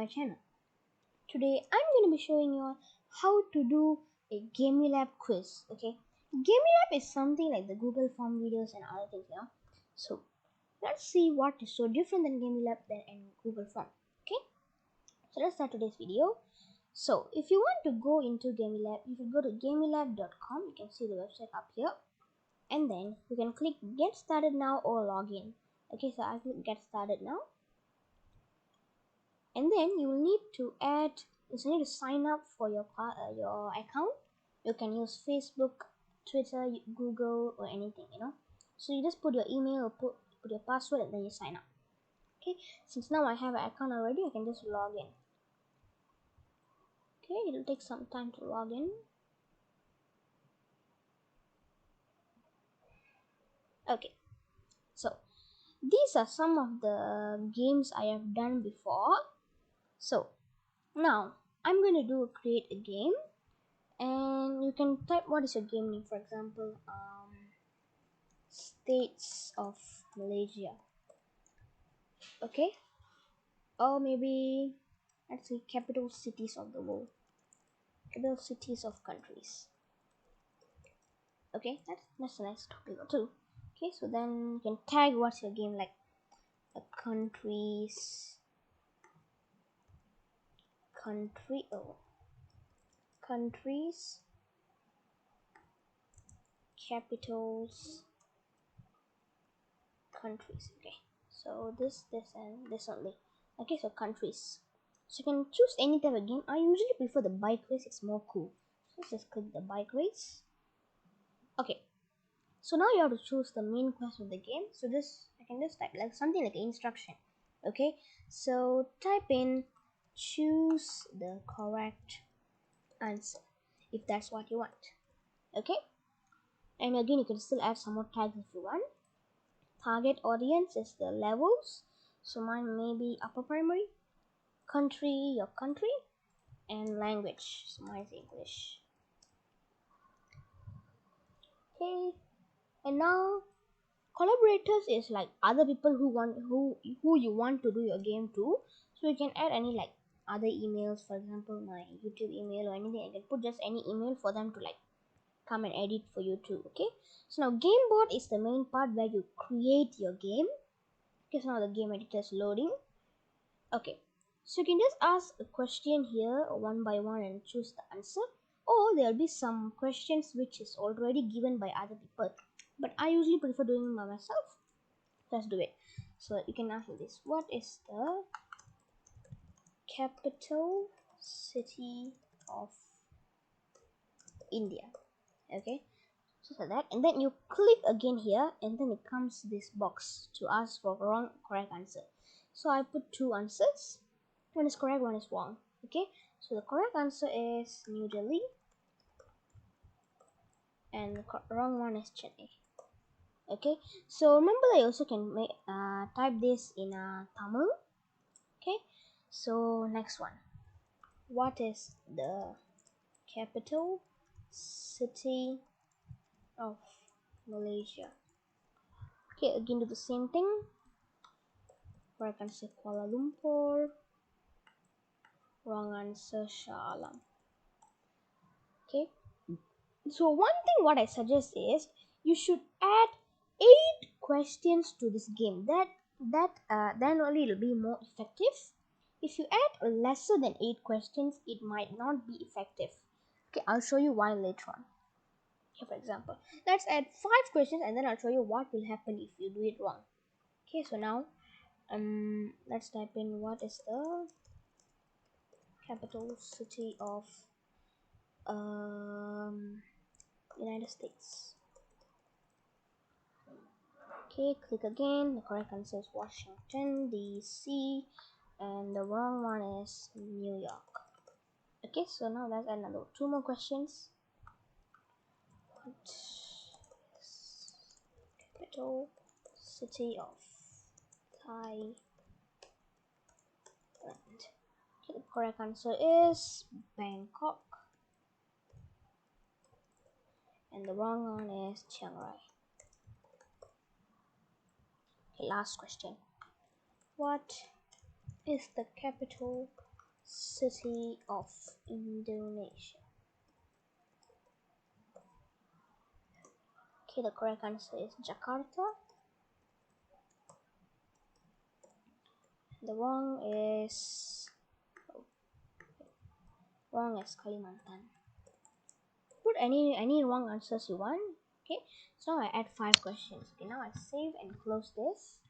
channel. Today I'm going to be showing you all how to do a Gamilab quiz. Okay, Gamilab is something like the Google Form videos and other things, So let's see what is so different than Gamilab than in Google Form. Okay, so let's start today's video. So if you want to go into Gamilab, you should go to gamilab.com. You can see the website up here, and then you can click Get Started Now or Login. Okay, so I click Get Started Now. And then you will need to sign up for your account. You can use Facebook, Twitter, Google, or anything, so you just put your email or put your password, and then you sign up. Okay, since now I have an account already, I can just log in. Okay, it will take some time to log in. Okay, so these are some of the games I have done before. So now I'm going to create a game, and you can type what is your game name. For example, states of Malaysia. Okay, or maybe let's say capital cities of the world, capital cities of countries. Okay, that's a nice topic too. Okay, so then you can tag what's your game, like countries, capitals, countries. Okay, so this and this only. Okay, so countries. So you can choose any type of game. I usually prefer the bike race, it's more cool. So let's just click the bike race. Okay, so now you have to choose the main quest of the game. So I can just type like something like an instruction. Okay, so type in choose the correct answer if that's what you want. Okay, and again you can still add some more tags if you want. Target audience is the levels, so mine may be upper primary. Country, your country, and language, so mine is English. Okay, and now collaborators is like other people who you want to do your game to. So you can add any like other emails, for example my YouTube email or anything. I can put just any email for them to like come and edit for you too. Okay, so now game board is the main part where you create your game. Okay, so now the game editor is loading. Okay, so you can just ask a question here one by one and choose the answer, or there'll be some questions which is already given by other people, but I usually prefer doing it by myself. Let's do it. So you can ask this: what is the capital city of India? Okay, so for that, and then you click again here, and then it comes this box to ask for wrong correct answer. So I put two answers. One is correct, one is wrong. Okay, so the correct answer is New Delhi, and the wrong one is Chennai. Okay, so remember I also can type this in Tamil. Okay, so next one: what is the capital city of Malaysia? Okay, again do the same thing. Correct answer Kuala Lumpur, wrong answer Shah Alam. Okay, so one thing what I suggest is you should add 8 questions to this game. Then only it'll be more effective. If you add lesser than 8 questions, it might not be effective. Okay, I'll show you why later on. Okay, for example, let's add 5 questions, and then I'll show you what will happen if you do it wrong. Okay, so now let's type in what is the capital city of United States. Okay, click again. The correct answer is Washington DC, and the wrong one is New York. Okay, so now let's add another 2 more questions. What is capital city of Thailand? Okay, the correct answer is Bangkok, and the wrong one is Chiang Rai. Okay, last question. What is the capital city of Indonesia? Okay, the correct answer is Jakarta. The wrong is Kalimantan. Put any wrong answers you want. Okay, so now I add 5 questions. Okay, now I save and close this.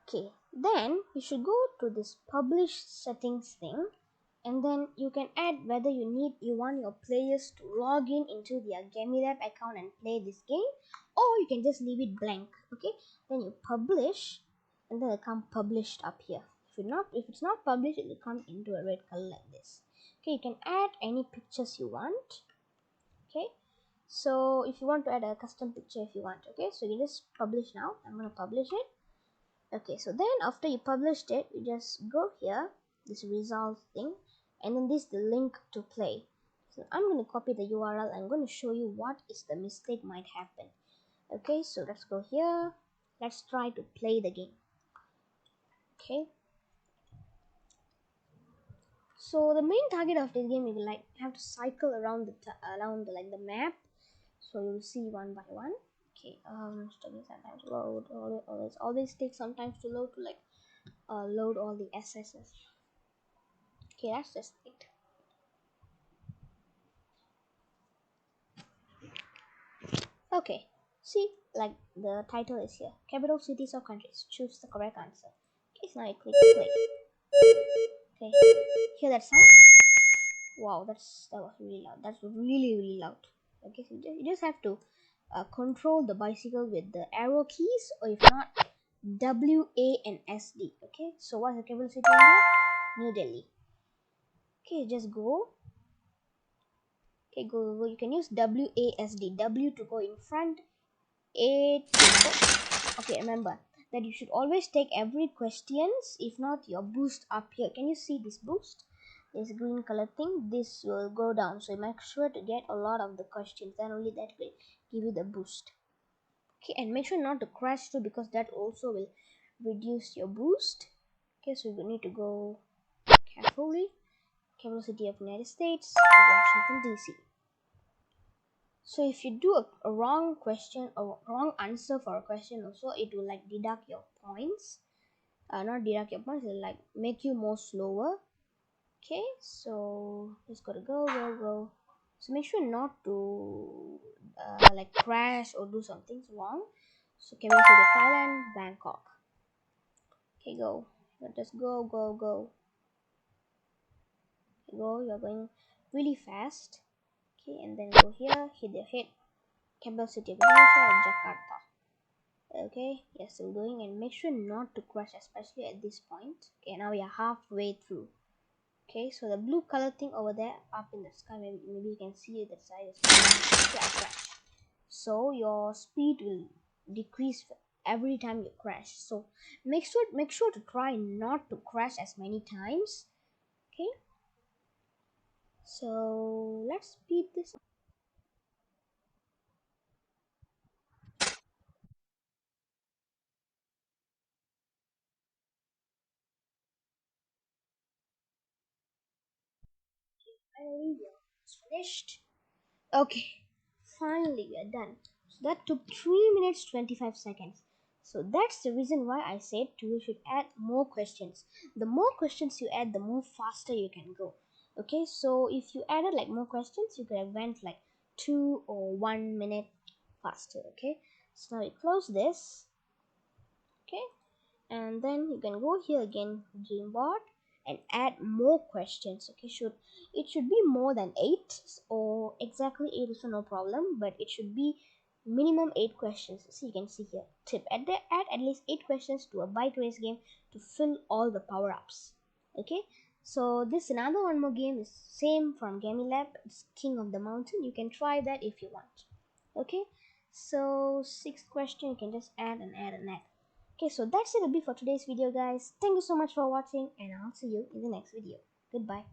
Okay, then you should go to this publish settings thing, and then you can add whether you want your players to log in into their Gamilab account and play this game, or you can just leave it blank. Okay, then you publish, and then it come published up here. If it's not published, it will come into a red color like this. Okay, you can add any pictures you want. Okay, so if you want to add a custom picture, if you want, okay, so you just publish now. I'm gonna publish it. Okay, so then after you published it, you just go here, this results thing, and then this is the link to play. So I'm going to copy the URL. I'm going to show you what is the mistake might happen. Okay, so let's go here. Let's try to play the game. Okay, so the main target of this game, you will like have to cycle around the map, so you'll see one by one. Okay, study sometimes load, always takes some time to load to load all the SSS. Okay, that's just it. Okay, see, like the title is here, capital cities or countries, choose the correct answer. Okay, so now I click play. Okay, hear that sound? Wow, that was really loud. That's really loud. Okay, so you just have to control the bicycle with the arrow keys, or if not, W, A, and S, D. Okay, so what's the capital city in here? New Delhi. Okay, just go. Okay, go. You can use W, A, S, D. W to go in front, A to go. Okay, remember that you should always take every questions. If not, your boost up here. Can you see this boost? This green color thing. This will go down. So make sure to get a lot of the questions. Then only that will give you the boost. Okay, and make sure not to crash too, because that also will reduce your boost. Okay, so you need to go carefully. Capital city of United States, Washington DC. So if you do a wrong question or wrong answer for a question also, it will like deduct your points. Not deduct your points, it will like make you more slower. Okay, so just gotta go. So make sure not to like crash or do something wrong. So can we say to Thailand, Bangkok? Okay, go. Just go. Go. You're going really fast. Okay, and then go here. Hit capital city of Indonesia, Jakarta. Okay, yes, still going, and make sure not to crash, especially at this point. Okay, now we are halfway through. Okay, so the blue color thing over there up in the sky, maybe you can see it, that side is crash. So your speed will decrease every time you crash. So make sure to try not to crash as many times. Okay, so let's speed this up. Finally, we are finished. Okay, finally we are done. So that took 3 minutes 25 seconds. So that's the reason why I said you should add more questions. The more questions you add, the more faster you can go. Okay, so if you added like more questions, you could have went like 2 or 1 minute faster. Okay, so now we close this. Okay, and then you can go here again, Gamebot, and add more questions. Okay, it should be more than 8, or exactly 8 is no problem, but it should be minimum 8 questions. So you can see here, tip, add at least 8 questions to a bike race game to fill all the power-ups. Okay, so this another one more game is same from Gamilab. It's King of the Mountain. You can try that if you want. Okay, so 6th question, you can just add. Okay, so that's it will be for today's video, guys. Thank you so much for watching, and I'll see you in the next video. Goodbye.